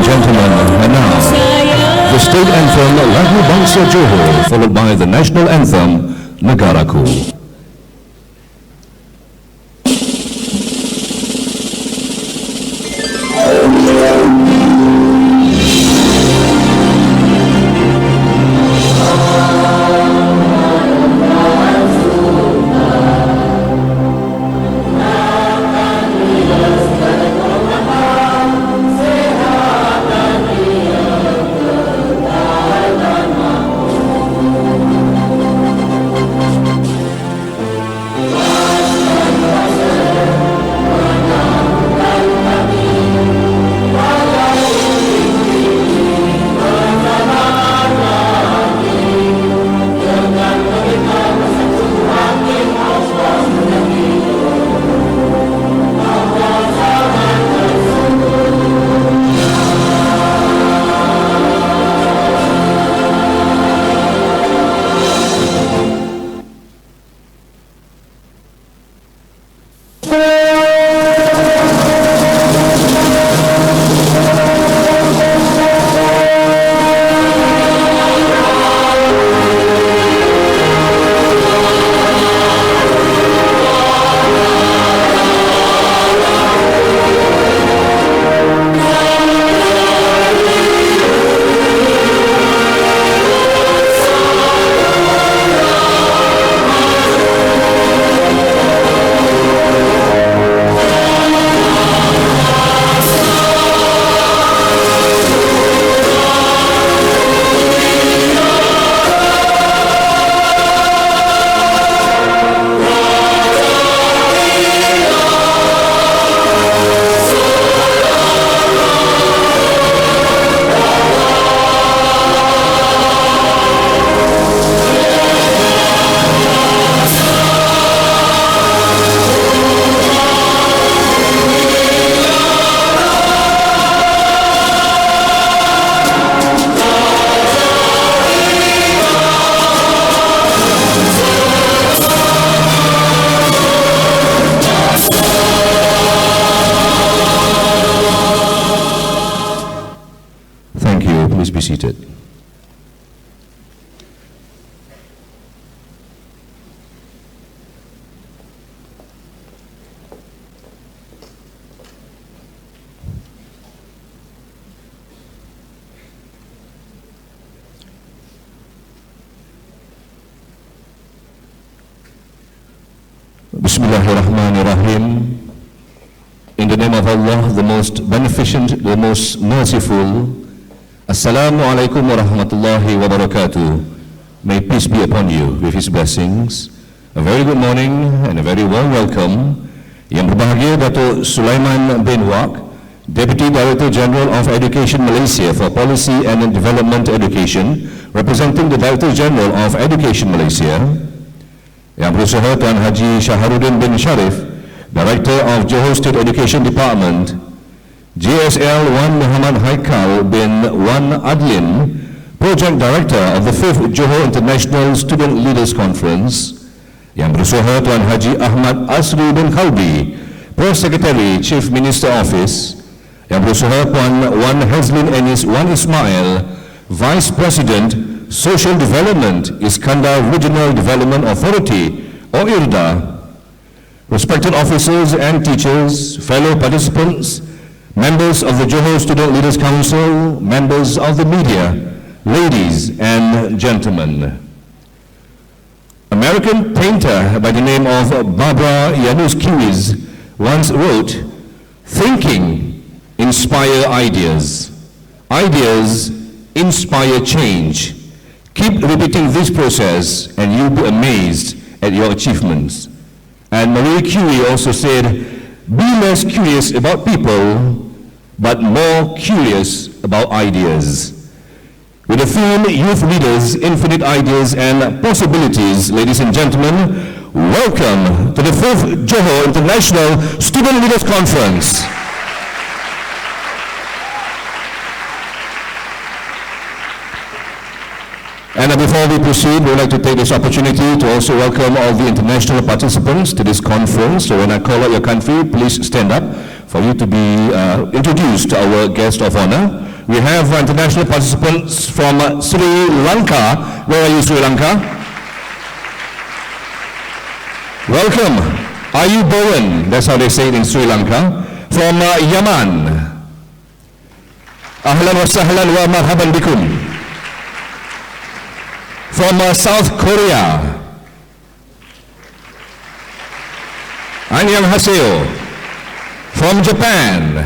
gentlemen, and now, the state anthem, Lagu Bangsa Johor, followed by the national anthem, Negaraku. Be seated. Bismillahirrahmanirrahim. In the name of Allah, the most beneficent, the most merciful. Assalamu alaikum warahmatullahi wabarakatuh. May peace be upon you with His blessings. A very good morning and a very warm welcome. Yang berbahagia Datuk Sulaiman bin Wak, Deputy Director General of Education Malaysia for Policy and Development Education, representing the Director General of Education Malaysia. Yang berusaha Tuan Haji Shaharuddin bin Sharif, Director of Johor State Education Department. JSL 1 Muhammad Haikal bin Wan Adlin, Project Director of the 5th Johor International Student Leaders Conference. Yang berusaha Tuan Haji Ahmad Asri bin Khalbi, Press Secretary, Chief Minister Office. Yang berusaha Puan Wan Hazlin Enis Wan Ismail, Vice President, Social Development, Iskandar Regional Development Authority, or IRDA. Respected officers and teachers, fellow participants, members of the Johor Student Leaders Council, members of the media, ladies and gentlemen. American painter by the name of Barbara Yanuskiewicz once wrote, "Thinking inspire ideas. Ideas inspire change. Keep repeating this process and you'll be amazed at your achievements." And Marie Curie also said, "Be less curious about people, but more curious about ideas." With the theme, Youth Leaders, Infinite Ideas and Possibilities, ladies and gentlemen, welcome to the 5th Johor International Student Leaders Conference. And before we proceed, we would like to take this opportunity to also welcome all the international participants to this conference. So when I call out your country, please stand up for you to be introduced to our guest of honor. We have international participants from Sri Lanka. Where are you, Sri Lanka? Welcome. Are you Bowen? That's how they say it in Sri Lanka. From Yaman. Ahlan wa sahlan wa marhaban bikum. From South Korea. Annyeonghaseyo. From Japan.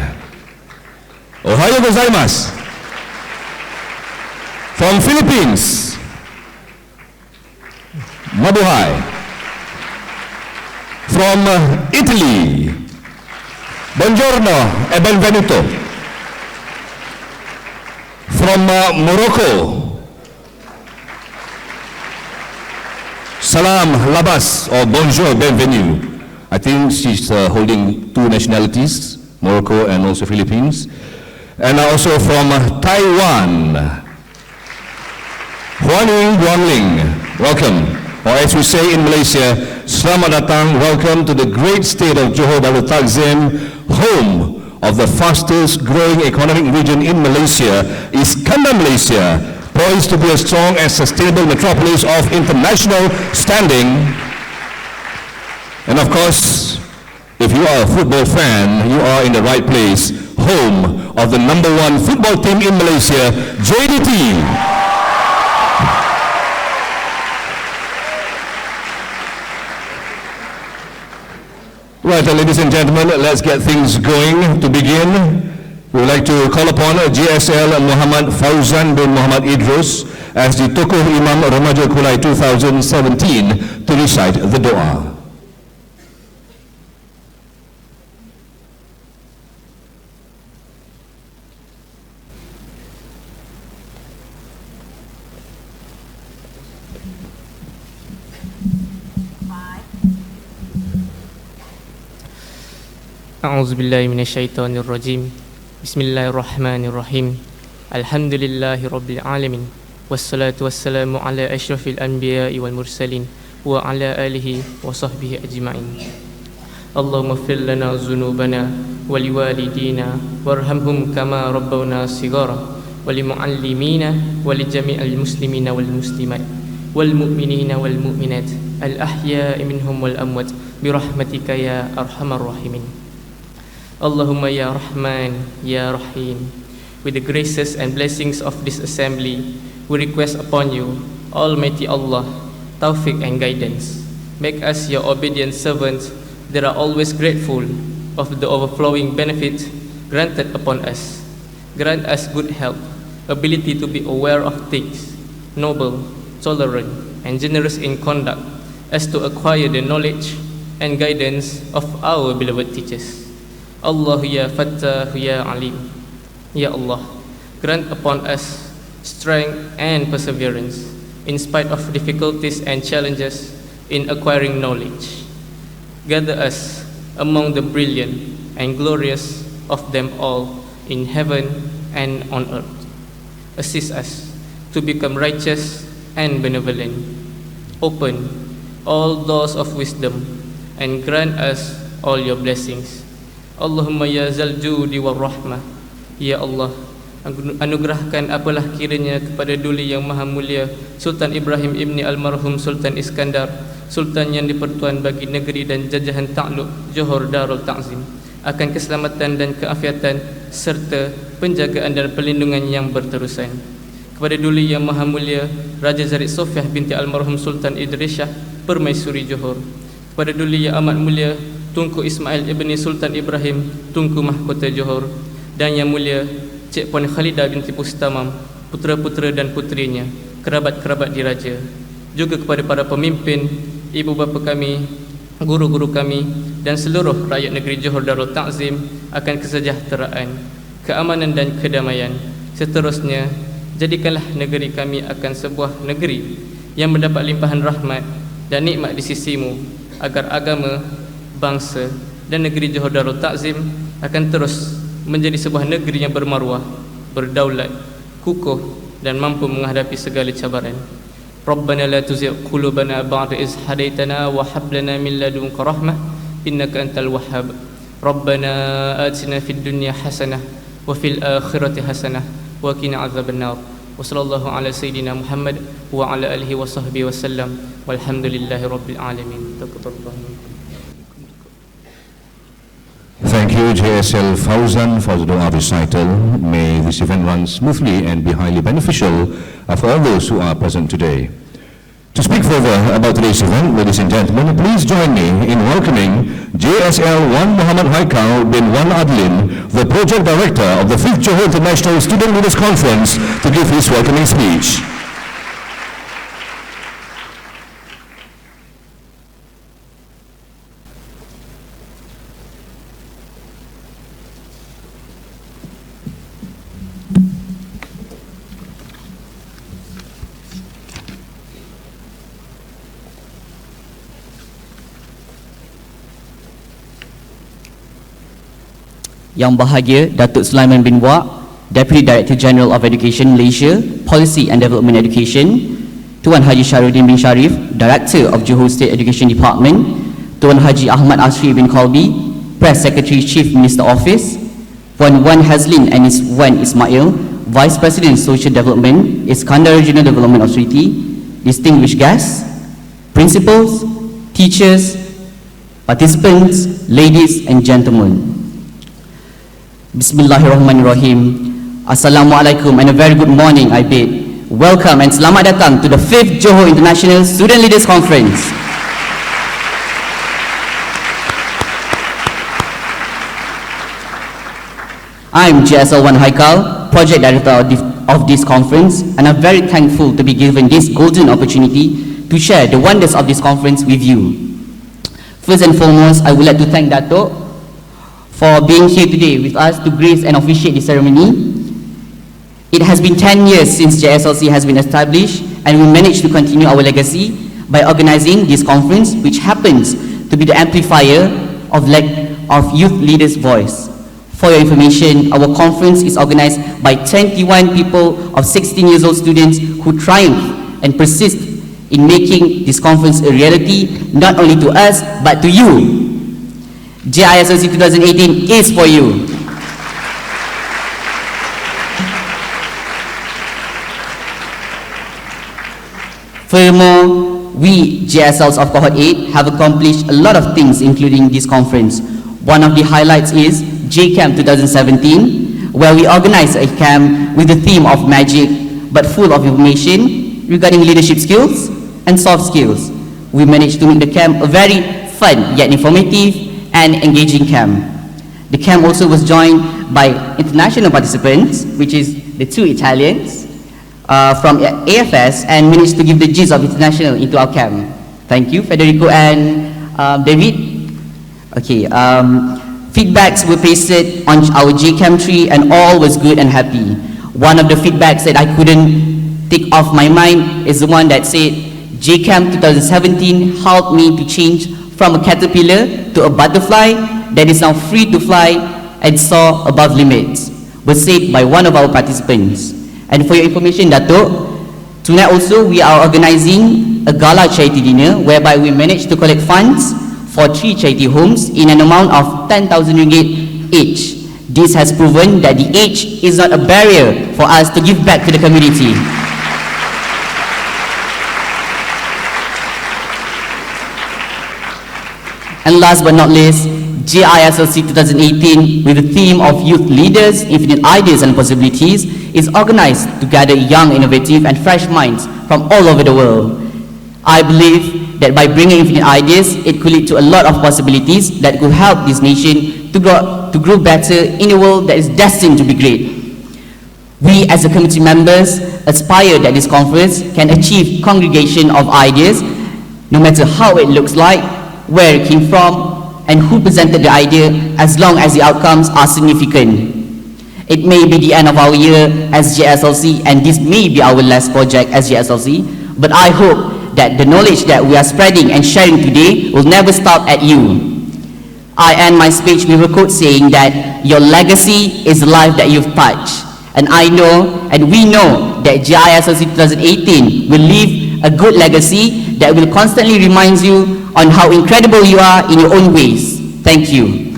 Ohayo gozaimasu. From Philippines. Mabuhay. From Italy. Buongiorno e benvenuto. From Morocco. Salam labas or bonjour, bienvenue. I think she's holding two nationalities, Morocco and also Philippines. And also from Taiwan. Huaning Guangling, welcome. Or as we say in Malaysia, Selamat datang, welcome to the great state of Johor Darul Takzim, home of the fastest growing economic region in Malaysia, Iskandar Malaysia, poised to be a strong and sustainable metropolis of international standing. And of course, if you are a football fan, you are in the right place, home of the #1 football team in Malaysia, JDT. Right, ladies and gentlemen, let's get things going. To begin, we would like to call upon JSL Muhammad Fauzan bin Muhammad Idrus as the Tokoh Imam Remaja Kulai 2017 to recite the doa. A'udzubillahi minasyaitonirrajim. Bismillahirrahmanirrahim. Alhamdulillahi rabbil alamin. Wassalatu wassalamu ala asyrafil anbiya'i wal mursalin wa ala alihi wa sahbihi ajma'in. Allahumma ighfir lana dhunubana wa liwalidina warhamhum kama rabbawna shighara wa limuallimina wa lijami'il muslimina wal muslimat wal mu'minina wal mu'minat al ahya'i minhum wal amwat birahmatika ya arhamar rahimin. Allahumma ya Rahman, ya Rahim. With the graces and blessings of this assembly, we request upon you, Almighty Allah, tawfiq and guidance. Make us your obedient servants that are always grateful of the overflowing benefit granted upon us. Grant us good health, ability to be aware of things, noble, tolerant, and generous in conduct, as to acquire the knowledge and guidance of our beloved teachers. Allah ya Fattah ya Alim. Ya Allah, grant upon us strength and perseverance in spite of difficulties and challenges in acquiring knowledge. Gather us among the brilliant and glorious of them all in heaven and on earth. Assist us to become righteous and benevolent. Open all doors of wisdom and grant us all your blessings. Allahumma ya zal judi wal rahmah. Ya Allah, anugerahkan apalah kiranya kepada duli yang maha mulia Sultan Ibrahim ibni almarhum Sultan Iskandar, Sultan yang dipertuan bagi negeri dan jajahan takluk Johor Darul Takzim, akan keselamatan dan keafiatan serta penjagaan dan perlindungan yang berterusan. Kepada duli yang maha mulia Raja Zarid Sofiah binti almarhum Sultan Idrisyah Permaisuri Johor. Kepada duli yang amat mulia Tunku Ismail ibni Sultan Ibrahim Tunku Mahkota Johor, dan yang mulia Cik Puan Khalidah binti Pustamam, putera-putera dan putrinya, kerabat-kerabat diraja. Juga kepada para pemimpin, ibu bapa kami, guru-guru kami, dan seluruh rakyat negeri Johor Darul Takzim akan kesejahteraan, keamanan dan kedamaian. Seterusnya, jadikanlah negeri kami akan sebuah negeri yang mendapat limpahan rahmat dan nikmat di sisimu, agar agama, bangsa dan negeri Johor Darul Takzim akan terus menjadi sebuah negeri yang bermaruah, berdaulat, kukuh dan mampu menghadapi segala cabaran. Rabbana la tuzigh qulubana ba'da iz hadaitana wa hab lana min ladunka rahmah innaka antal wahhab. Rabbana atina fid dunya hasanah wa fil akhirati hasanah وقنا عذاب النار وصلى الله على سيدنا محمد وعلى آله وصحبه وسلم والحمد لله رب العالمين. تقبل الله منكم. Thank you, JSL Fauzan, for the dua recital. May this event run smoothly and be highly beneficial for all those who are present today. To speak further about today's event, ladies and gentlemen, please join me in welcoming JSL 1 Muhammad Haikal bin Wan Adlin, the Project Director of the 5th Johor International Student Leaders Conference, to give his welcoming speech. Yang Bahagia Datuk Sulaiman bin Wak, Deputy Director General of Education Malaysia, Policy and Development Education, Tuan Haji Syahrudin bin Sharif, Director of Johor State Education Department, Tuan Haji Ahmad Asri bin Qalbi, Press Secretary Chief Minister Office, Puan Wan Hazlin and Ms. Wan Ismail, Vice President Social Development, Iskandar Regional Development Authority, distinguished guests, principals, teachers, participants, ladies and gentlemen. Bismillahirrahmanirrahim. Assalamualaikum and a very good morning I bid. Welcome and selamat datang to the 5th Johor International Student Leaders Conference. I'm JSL1 Haikal, Project Director of this conference, and I'm very thankful to be given this golden opportunity to share the wonders of this conference with you. First and foremost, I would like to thank Dato' for being here today with us to grace and officiate the ceremony. It has been 10 years since JSLC has been established, and we managed to continue our legacy by organizing this conference, which happens to be the amplifier of youth leaders' voice. For your information, our conference is organized by 21 people of 16 years old students who triumph and persist in making this conference a reality, not only to us, but to you. JISLC 2018 is for you. Furthermore, we JSLs of Cohort 8 have accomplished a lot of things including this conference. One of the highlights is JCamp 2017, where we organized a camp with the theme of magic but full of information regarding leadership skills and soft skills. We managed to make the camp a very fun yet informative and engaging camp. The camp also was joined by international participants, which is the 2 Italians from AFS, and managed to give the gist of international into our camp. Thank you, Federico and David. Okay, feedbacks were pasted on our JCamp tree and all was good and happy. One of the feedbacks that I couldn't take off my mind is the one that said, JCamp 2017 helped me to change from a caterpillar to a butterfly that is now free to fly and soar above limits, was said by one of our participants. And for your information, Dato', tonight also we are organizing a gala charity dinner whereby we managed to collect funds for 3 charity homes in an amount of 10,000 ringgit each. This has proven that the age is not a barrier for us to give back to the community. And last but not least, JISLC 2018, with the theme of Youth Leaders, Infinite Ideas and Possibilities, is organized to gather young, innovative and fresh minds from all over the world. I believe that by bringing infinite ideas, it could lead to a lot of possibilities that could help this nation to grow better in a world that is destined to be great. We as the committee members aspire that this conference can achieve congregation of ideas, no matter how it looks like, where it came from, and who presented the idea, as long as the outcomes are significant. It may be the end of our year as JSLC, and this may be our last project as JSLC, but I hope that the knowledge that we are spreading and sharing today will never stop at you. I end my speech with a quote saying that your legacy is the life that you've touched. And I know, and we know, that JISLC 2018 will leave a good legacy that will constantly remind you on how incredible you are in your own ways. Thank you.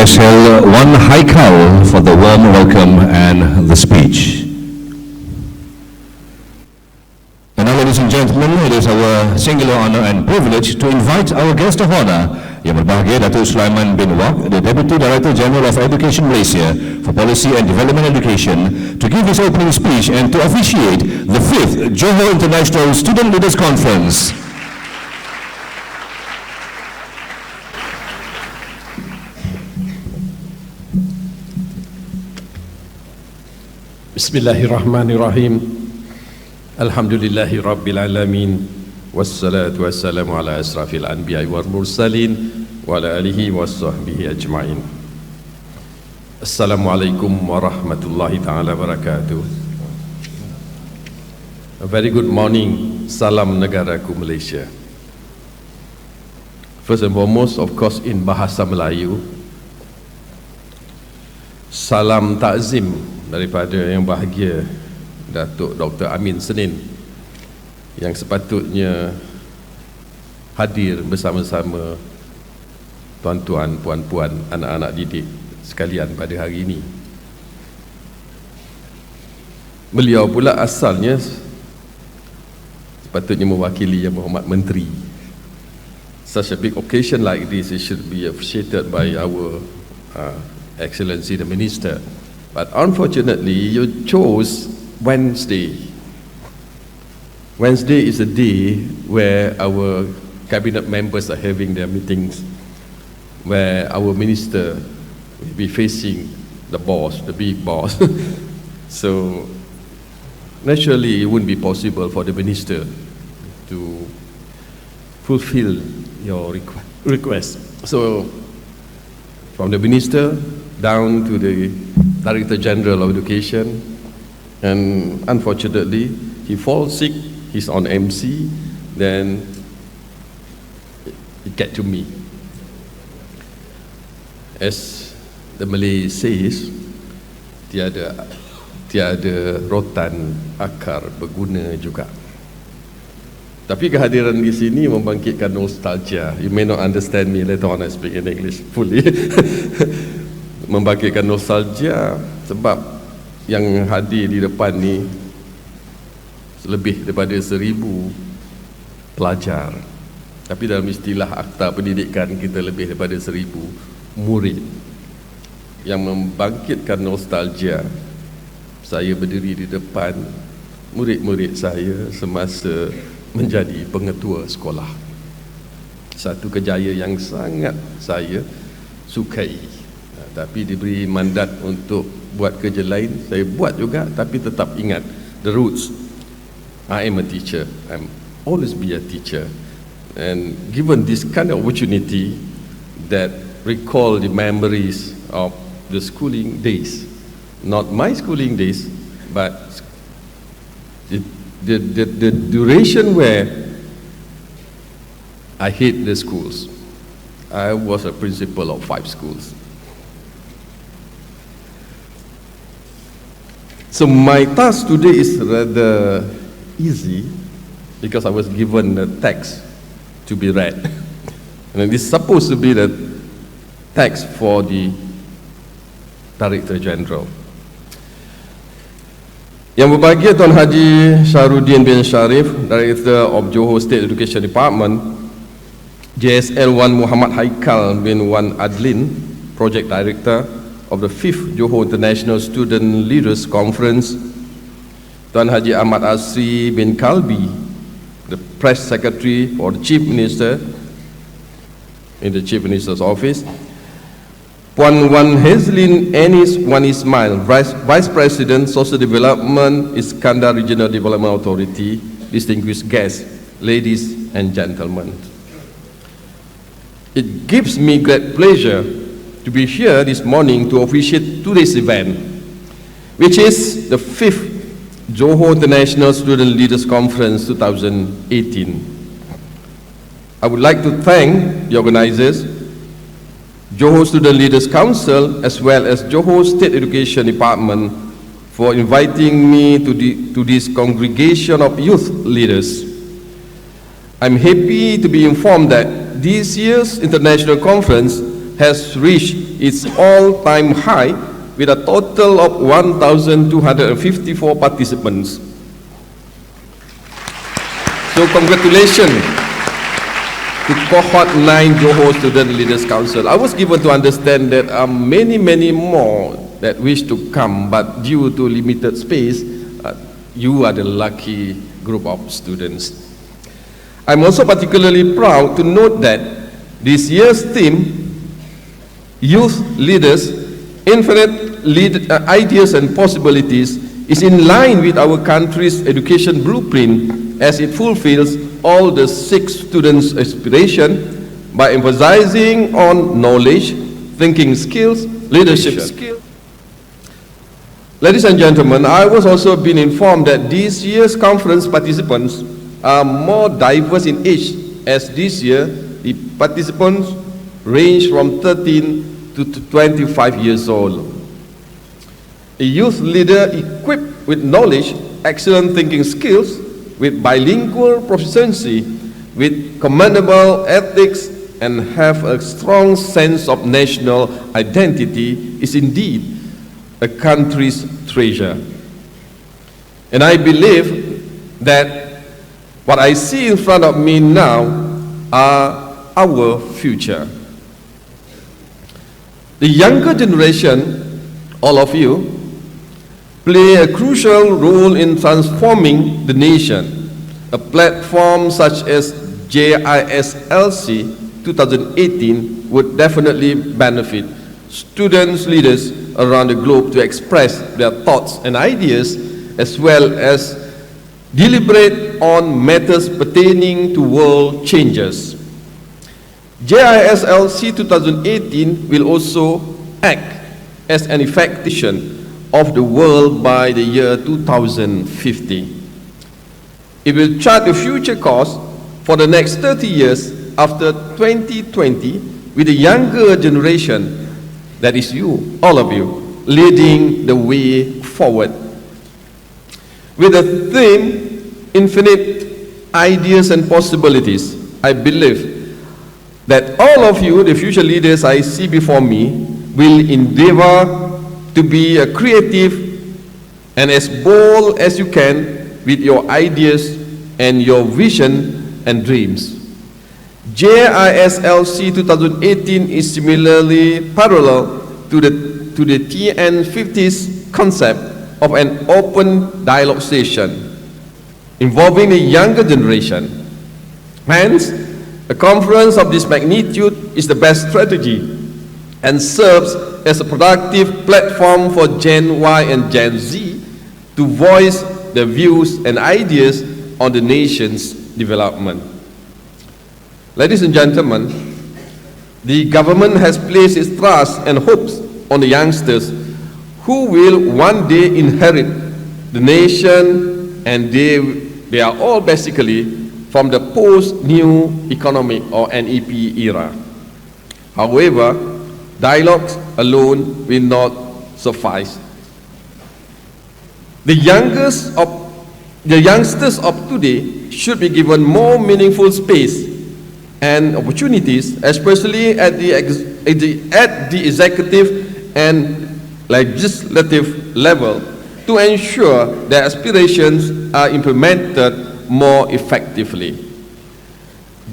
JSL 1 Haikal for the warm welcome and the speech. And now, ladies and gentlemen, it is our singular honor and privilege to invite our guest of honor, Yang Berbahagia Datuk Sulaiman bin Wak, the Deputy Director General of Education Malaysia for Policy and Development Education, to give his opening speech and to officiate the 5th Johor International Student Leaders Conference. Bismillahirrahmanirrahim. Alhamdulillahi Rabbil Alamin. Wassalatu wassalamu ala asrafil anbiya wal mursalin wa ala alihi wa sahbihi ajma'in. Assalamualaikum warahmatullahi ta'ala wabarakatuh. A very good morning. Salam negaraku Malaysia. First and foremost, of course, in bahasa Melayu, salam takzim daripada yang bahagia Datuk Dr. Amin Senin, yang sepatutnya hadir bersama-sama tuan-tuan, puan-puan, anak-anak didik sekalian pada hari ini. Beliau pula asalnya sepatutnya mewakili Yang Berhormat Menteri. Such a big occasion like this, it should be appreciated by our Excellency the Minister. But unfortunately, you chose Wednesday. Wednesday is a day where our cabinet members are having their meetings, where our minister will be facing the boss, the big boss. So naturally, it wouldn't be possible for the minister to fulfill your request. So from the minister down to the Director General of Education, and unfortunately he falls sick, he's on MC, then it get to me. As the Malay says, tiada rotan akar berguna juga. Tapi kehadiran di sini membangkitkan nostalgia. You may not understand me later on I speak in English fully. Membangkitkan nostalgia sebab yang hadir di depan ni lebih daripada 1,000 pelajar. Tapi dalam istilah akta pendidikan kita lebih daripada 1,000 murid. Yang membangkitkan nostalgia, saya berdiri di depan murid-murid saya semasa menjadi pengetua sekolah. Satu kejayaan yang sangat saya sukai. Tapi diberi mandat untuk buat kerja lain, saya buat juga, tapi tetap ingat the roots. I am a teacher, I'm always be a teacher, and given this kind of opportunity that recall the memories of the schooling days, not my schooling days, but the duration where I hate the schools. I was a principal of 5 schools. So my task today is rather easy because I was given the text to be read. And this is supposed to be the text for the Director General. Yang berbahagia Tuan Haji Syahrudin bin Sharif, Director of Johor State Education Department, JSL 1 Muhammad Haikal bin Wan Adlin, Project Director of the 5th Johor International Student Leaders Conference, Tuan Haji Ahmad Asri bin Kalbi, the Press Secretary for the Chief Minister in the Chief Minister's Office, Puan Wan Hazlin Anis Wan Ismail, Vice President Social Development, Iskandar Regional Development Authority, distinguished guests, ladies and gentlemen. It gives me great pleasure to be here this morning to officiate today's event, which is the 5th Johor International Student Leaders Conference 2018. I would like to thank the organizers, Johor Student Leaders Council, as well as Johor State Education Department for inviting me to this congregation of youth leaders. I'm happy to be informed that this year's international conference has reached its all-time high with a total of 1,254 participants. So congratulations to Cohort 9 Johor Student Leaders Council. I was given to understand that many more that wish to come, but due to limited space, you are the lucky group of students. I'm also particularly proud to note that this year's theme, Youth Leaders, Infinite Ideas and Possibilities, is in line with our country's education blueprint as it fulfills all the 6 students' aspirations by emphasizing on knowledge, thinking skills, leadership skills. Ladies and gentlemen, I was also been informed that this year's conference participants are more diverse in age, as this year the participants range from 13 to 25 years old. A youth leader equipped with knowledge, excellent thinking skills, with bilingual proficiency, with commendable ethics, and have a strong sense of national identity is indeed a country's treasure. And I believe that what I see in front of me now are our future. The younger generation, all of you, play a crucial role in transforming the nation. A platform such as JISLC 2018 would definitely benefit students, leaders around the globe to express their thoughts and ideas, as well as deliberate on matters pertaining to world changes. JISLC 2018 will also act as an effective of the world by the year 2050. It will chart the future course for the next 30 years after 2020 with the younger generation, that is you, all of you, leading the way forward. With the theme, Infinite Ideas and Possibilities, I believe that all of you, the future leaders I see before me, will endeavor to be a creative and as bold as you can with your ideas and your vision and dreams. JISLC 2018 is similarly parallel to the TN50's concept of an open dialogue session involving the younger generation. Hence, a conference of this magnitude is the best strategy and serves as a productive platform for Gen Y and Gen Z to voice their views and ideas on the nation's development. Ladies and gentlemen, the government has placed its trust and hopes on the youngsters who will one day inherit the nation, and they are all basically from the post-new economic or NEP era. However, dialogues alone will not suffice. The youngsters of today should be given more meaningful space and opportunities, especially at the executive and legislative level, to ensure their aspirations are implemented more effectively.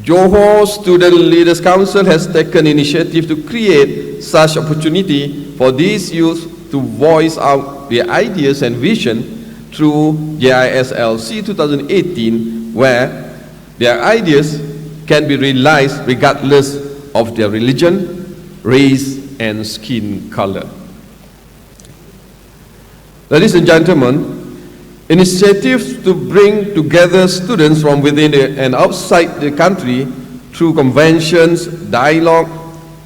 Johor Student Leaders Council has taken initiative to create such opportunity for these youth to voice out their ideas and vision through JISLC 2018, where their ideas can be realized regardless of their religion, race, and skin color. Ladies and gentlemen, initiatives to bring together students from within and outside the country through conventions, dialogue,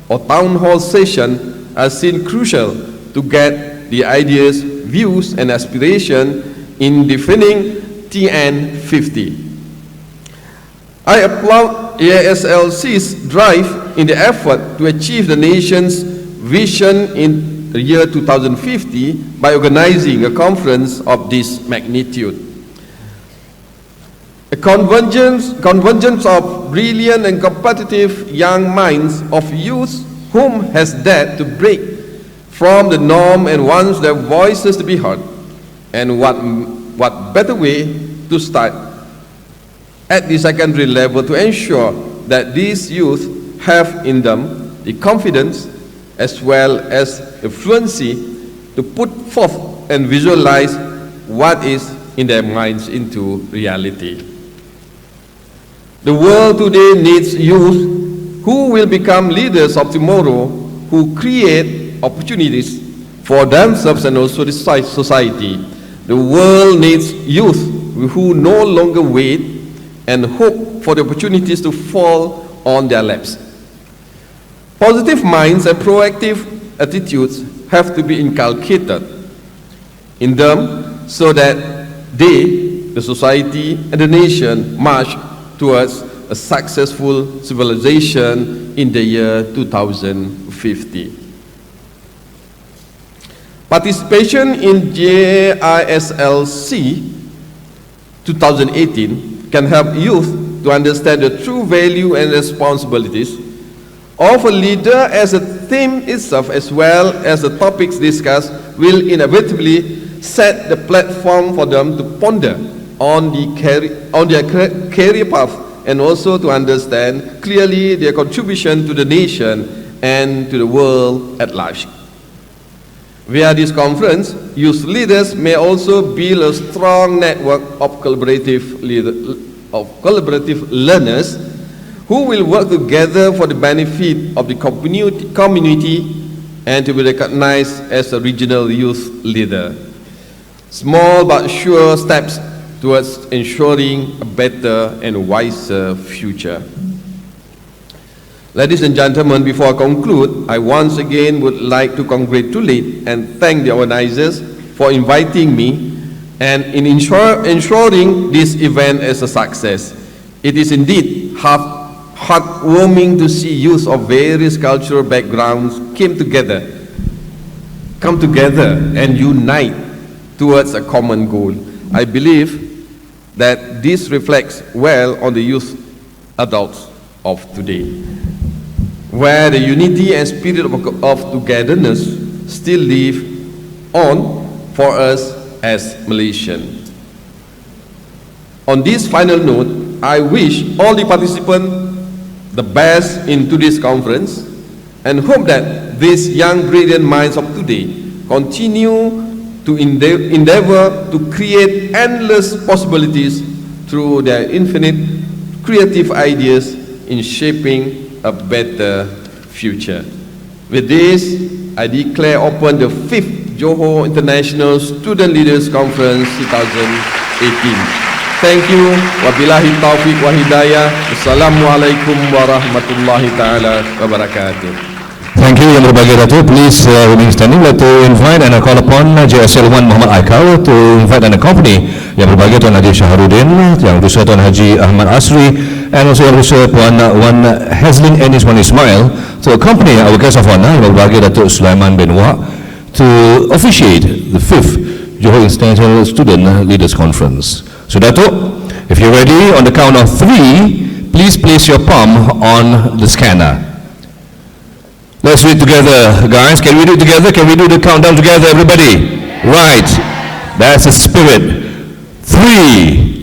or town hall sessions are seen crucial to get the ideas, views, and aspirations in defining TN50. I applaud JSLC's drive in the effort to achieve the nation's vision in the year 2050 by organizing a conference of this magnitude. A convergence of brilliant and competitive young minds of youth whom has dared to break from the norm and wants their voices to be heard. And what better way to start at the secondary level to ensure that these youth have in them the confidence as well as the fluency to put forth and visualize what is in their minds into reality. The world today needs youth who will become leaders of tomorrow, who create opportunities for themselves and also the society. The world needs youth who no longer wait and hope for the opportunities to fall on their laps. Positive minds and proactive attitudes have to be inculcated in them so that they, the society, and the nation march towards a successful civilization in the year 2050. Participation in JISLC 2018 can help youth to understand the true value and responsibilities of a leader, as the theme itself as well as the topics discussed will inevitably set the platform for them to ponder on their career path and also to understand clearly their contribution to the nation and to the world at large. Via this conference, youth leaders may also build a strong network of collaborative learners who will work together for the benefit of the community and to be recognized as a regional youth leader. Small but sure steps towards ensuring a better and wiser future. Ladies and gentlemen, before I conclude, I once again would like to congratulate and thank the organizers for inviting me and in ensuring this event as a success. It is indeed heartwarming to see youth of various cultural backgrounds come together and unite towards a common goal. I believe that this reflects well on the youth adults of today, where the unity and spirit of togetherness still live on for us as Malaysians. On this final note, I wish all the participants the best in today's conference and hope that these young brilliant minds of today continue to endeavor to create endless possibilities through their infinite creative ideas in shaping a better future. With this, I declare open the 5th Johor International Student Leaders Conference 2018. Thank you. Wabillahi taufiq wa hidayah. Assalamualaikum warahmatullahi taala wabarakatuh. Thank you, Yang Berbahagia Datuk. Please remain standing. Let to invite and call upon JSL1 Muhammad Aikau to invite and accompany Yang Berbahagia Tuan Haji Shahrudin, Yang Berusaha Tuan Haji Ahmad Asri, and also Yang Berusaha Puan Wan Hazlin Enis Wan Ismail to accompany our guest of honor, Yang Berbahagia Datuk Sulaiman bin Wah, to officiate the 5th Johor International Student Leaders Conference. So Datuk, if you're ready, on the count of 3, please place your palm on the scanner. Let's do it together, guys. Can we do it together? Can we do the countdown together, everybody? Right. That's the spirit. 3,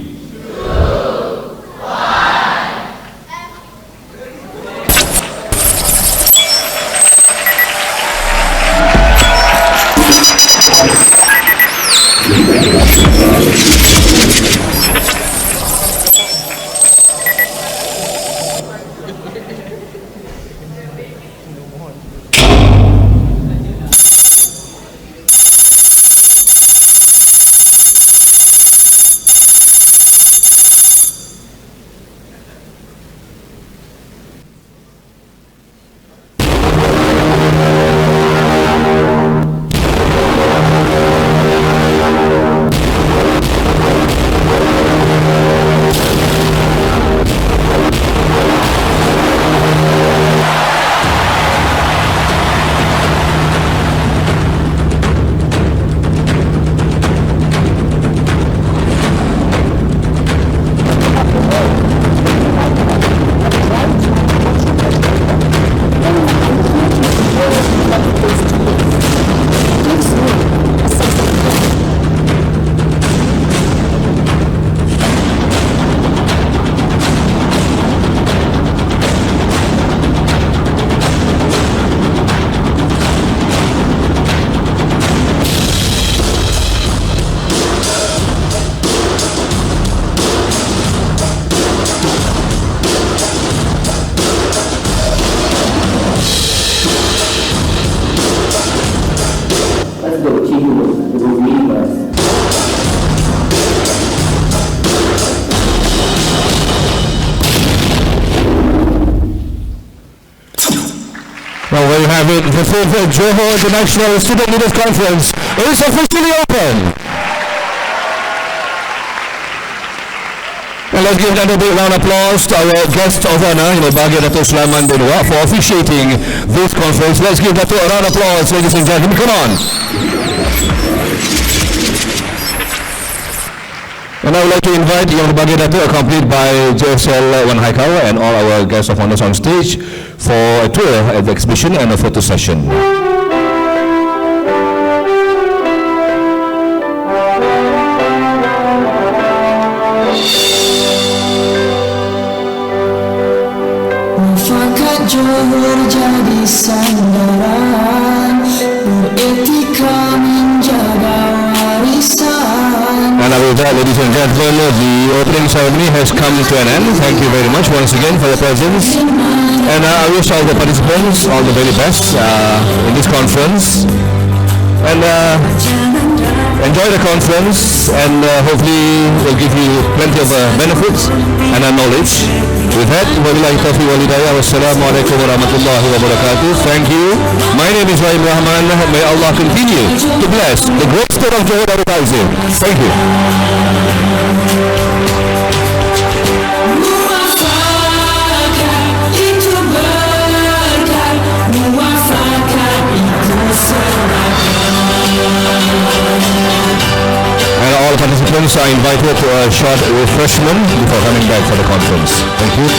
have it, the fifth Johor International Student Leaders Conference is officially open. And let's give another big round of applause to our guest of honor, Bahagia Dato' Sulaiman bin Wak, for officiating this conference. Let's give Dato' a round of applause, ladies and gentlemen. Come on. And I would like to invite Yang Bahagia Dato', accompanied by JSL Wan Haikal and all our guests of honors on stage for a tour at the exhibition and a photo session. Johor jadi sandaran, beretika menjaga warisan. And with that, ladies and gentlemen, the opening ceremony has come to an end. Thank you very much once again for your presence. And I wish all the participants all the very best in this conference. And enjoy the conference, and hopefully will give you plenty of benefits and knowledge. With that, wabillahi taufiq wal hidayah. Wassalamualaikum warahmatullahi wabarakatuh. Thank you. My name is Rahim Rahman. May Allah continue to bless the great state of Johor Advertising. Thank you. And all participants are invited to a short refreshment before coming back for the conference. Thank you.